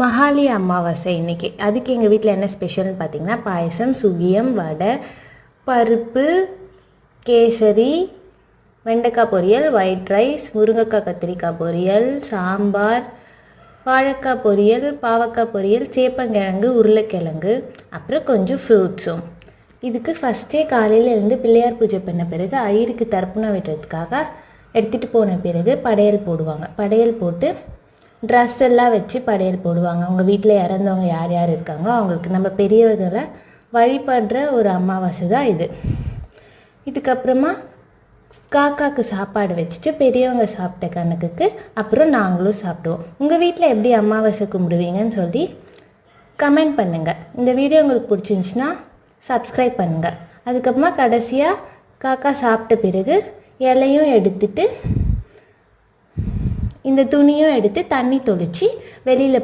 மகாலி அமாவாசை இன்றைக்கி. அதுக்கு எங்கள் வீட்டில் என்ன ஸ்பெஷல்னு பார்த்திங்கன்னா பாயசம், சுகியம், வடை, பருப்பு, கேசரி, வெண்டைக்காய் பொரியல், ஒயிட் ரைஸ், முருங்கைக்காய் கத்திரிக்காய் பொரியல், சாம்பார், வாழைக்காய் பொரியல், பாவக்காய் பொரியல், சேப்பங்கிழங்கு, உருளைக்கிழங்கு, அப்புறம் கொஞ்சம் ஃப்ரூட்ஸும். இதுக்கு ஃபஸ்ட்டே காலையில் இருந்து பிள்ளையார் பூஜை பண்ண பிறகு ஐயருக்கு தர்ப்பணம் விடுறதுக்காக எடுத்துகிட்டு போன பிறகு படையல் போடுவாங்க. படையல் போட்டு ட்ரெஸ் எல்லாம் வச்சு படையல் போடுவாங்க. அவங்க வீட்டில் இறந்தவங்க யார் யார் இருக்காங்களோ அவங்களுக்கு நம்ம பெரியவர்களை வழிபடுற ஒரு அமாவாசை தான் இது. இதுக்கப்புறமா காக்காவுக்கு சாப்பாடு வச்சுட்டு பெரியவங்க சாப்பிட்ட கணக்குக்கு அப்புறம் நாங்களும் சாப்பிடுவோம். உங்கள் வீட்டில் எப்படி அமாவாசை கும்பிடுவீங்கன்னு சொல்லி கமெண்ட் பண்ணுங்கள். இந்த வீடியோ உங்களுக்கு பிடிச்சிருந்துச்சின்னா சப்ஸ்கிரைப் பண்ணுங்கள். அதுக்கப்புறமா கடைசியாக காக்கா சாப்பிட்ட பிறகு இலையும் எடுத்துட்டு இந்த துணியும் எடுத்து தண்ணி தொளிச்சு வெளியில்